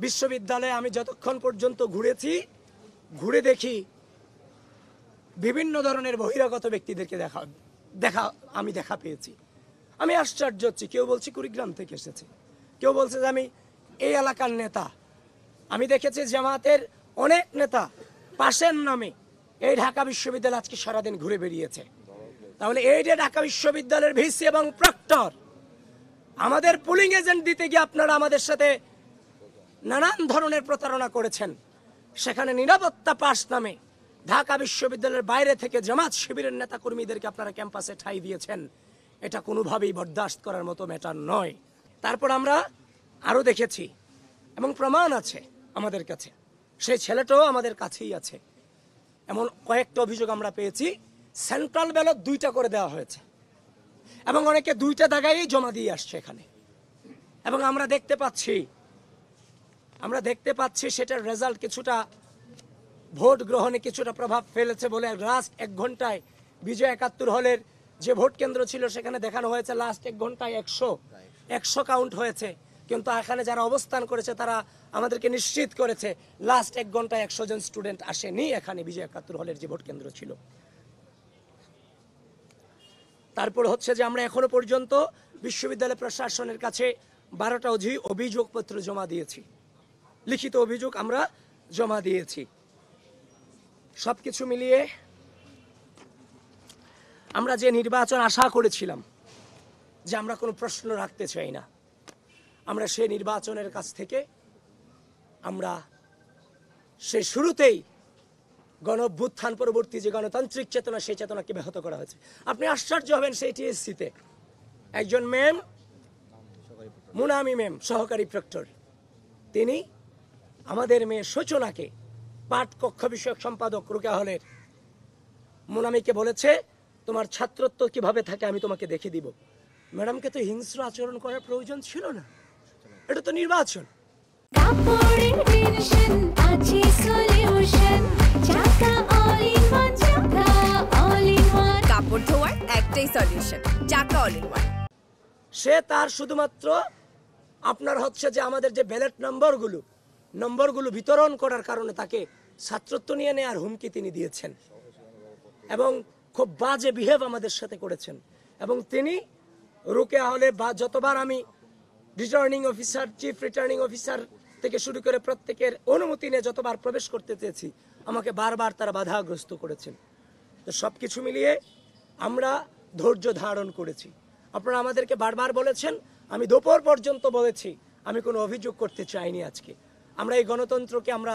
বিশ্ববিদ্যালয়ে আমি যতক্ষণ পর্যন্ত ঘুরে দেখি বিভিন্ন ধরনের বহিরাগত ব্যক্তিদেরকে দেখা পেয়েছি। আমি আশ্চর্য হচ্ছি। কেউ বলছে কুড়িগ্রাম থেকে এসেছে, কেউ বলছে যে আমি এই এলাকার নেতা। আমি দেখেছি জামাতের অনেক নেতা পাশের নামে এই ঢাকা বিশ্ববিদ্যালয় আজকে সারাদিন ঘুরে বেরিয়েছে। তাহলে এই যে ঢাকা বিশ্ববিদ্যালয়ের ভিসি এবং প্রক্টর আমাদের পুলিং এজেন্ট দিতে গিয়ে আপনারা আমাদের সাথে নানান ধরনের প্রতারণা করেছেন। সেখানে নিরাপত্তা পাস নামে ঢাকা বিশ্ববিদ্যালয়ের বাইরে থেকে জামাত শিবিরের নেতা কর্মীদেরকে আপনারা ক্যাম্পাসে ঠাঁই দিয়েছেন। এটা কোনোভাবেই বরদাস্ত করার মতো ম্যাটার নয়। তারপর আমরা আরো দেখেছি এবং প্রমাণ আছে আমাদের কাছে, সেই ছেলেটাও আমাদের কাছেই আছে। এমন কয়েকটা অভিযোগ আমরা পেয়েছি। সেন্ট্রাল ব্যালট 2টা করে দেওয়া হয়েছে এবং অনেকে 2টা জায়গায় জমা দিয়ে আসছে এখানে। এবং আমরা দেখতে পাচ্ছি সেটার রেজাল্ট কিছুটা ভোট গ্রহণে কিছুটা প্রভাব ফেলেছে বলে লাস্ট 1 ঘন্টায় বিজয় 71 হলের যে ভোট কেন্দ্র ছিল সেখানে দেখানো হয়েছে লাস্ট 1 ঘন্টায় 100 কাউন্ট হয়েছে। কিন্তু এখানে যারা অবস্থান করেছে তারা আমাদেরকে নিশ্চিত করেছে লাস্ট 1 ঘন্টায় 100 জন স্টুডেন্ট আসেনি এখানে বিজয় 71 হলের যে ভোট কেন্দ্র ছিল। তারপর হচ্ছে যে আমরা এখনো পর্যন্ত বিশ্ববিদ্যালয় প্রশাসনের কাছে 12টা অভিযোগপত্র জমা দিয়েছি, লিখিত অভিযোগ আমরা জমা দিয়েছি। সবকিছু মিলিয়ে আমরা যে নির্বাচন আশা করেছিলাম যে আমরা কোনো প্রশ্ন রাখতে চাই না, আমরা সেই নির্বাচনের কাছ থেকে আমরা সেই শুরুতেই গণ অভ্যুত্থান পরবর্তী যে গণতান্ত্রিক চেতনা, সেই চেতনাকে ব্যাহত করা হয়েছে। আপনি আশ্চর্য হবেন, সেই টিএসসিতে একজন ম্যাম, মুনামি ম্যাম, সহকারী প্রক্টর, তিনি আমাদের মেয়ে সূচনাকে পাঠ কক্ষ বিষয়ক সম্পাদক রোকেয়া হলের মুনামিকে বলেছে তোমার ছাত্রত্ব কিভাবে থাকে আমি তোমাকে দেখে দিব। ম্যাডামকে তো হিংস্র আচরণ করার প্রয়োজন ছিল না, এটা তো নির্বাচন। কাপড় ধোয়ার একটাই সলিউশন, চাকা অল ইন ওয়ান। সে তার শুধুমাত্র আপনার হচ্ছে যে আমাদের যে ব্যালট নম্বরগুলো বিতরণ করার কারণে তাকে ছাত্রত্ব নিয়ে নেওয়ার হুমকি তিনি দিয়েছেন এবং খুব বাজে বিহেভ আমাদের সাথে করেছেন। এবং তিনি রোকেয়া হলে যতবার আমি returning officer, chief returning officer থেকে শুরু করে প্রত্যেকের অনুমতি নিয়ে যতবার প্রবেশ করতে চেয়েছি আমাকে বারবার তারা বাধাগ্রস্ত করেছেন। তো সবকিছু মিলিয়ে আমরা ধৈর্য ধারণ করেছি। আপনারা আমাদেরকে বারবার বলেছেন, আমি দুপুর পর্যন্ত বলেছি আমি কোনো অভিযোগ করতে চাইনি। আজকে আমরা এই গণতন্ত্রকে আমরা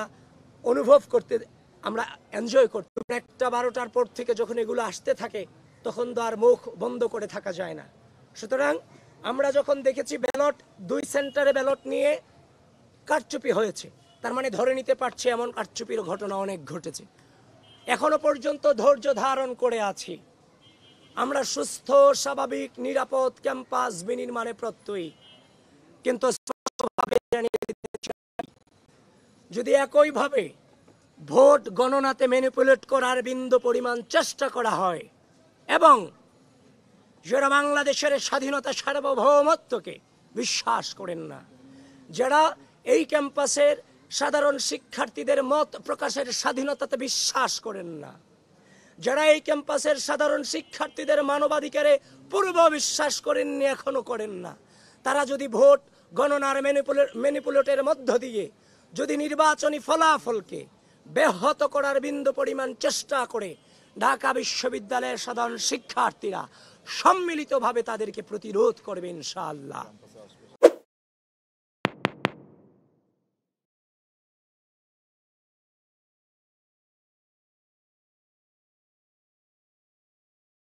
অনুভব করতে, আমরা এনজয় করতে, 1টা 12টার পর থেকে যখন এগুলো আসতে থাকে তখন তো আর মুখ বন্ধ করে থাকা যায় না। সুতরাং আমরা যখন দেখেছি ব্যালট 2 সেন্টারে ব্যালট নিয়ে কারচুপি হয়েছে, তার মানে ধরে নিতে পারছে এমন কারচুপির ঘটনা অনেক ঘটেছে। এখনো পর্যন্ত ধৈর্য ধারণ করে আছি। আমরা সুস্থ, স্বাভাবিক, নিরাপদ ক্যাম্পাস বিনির্মাণে প্রত্যয়ী। কিন্তু যদি একইভাবে ভোট গণনাতে ম্যানিপুলেট করার বিন্দু পরিমাণ চেষ্টা করা হয় এবং যারা বাংলাদেশের স্বাধীনতা সার্বভৌমত্বকে বিশ্বাস করেন না, যারা এই ক্যাম্পাসের সাধারণ শিক্ষার্থীদের মত প্রকাশের স্বাধীনতাতে বিশ্বাস করেন না, যারা এই ক্যাম্পাসের সাধারণ শিক্ষার্থীদের মানবাধিকারে পূর্ব বিশ্বাস করেননি, এখনো করেন না, তারা যদি ভোট গণনার ম্যানিপুলেটের মধ্য দিয়ে যদি নির্বাচনী ফলাফলকে ব্যাহত করার বিন্দু পরিমাণ চেষ্টা করে, ঢাকা বিশ্ববিদ্যালয়ের সাধারণ শিক্ষার্থীরা সম্মিলিতভাবে তাদেরকে প্রতিরোধ করবে ইনশাআল্লাহ।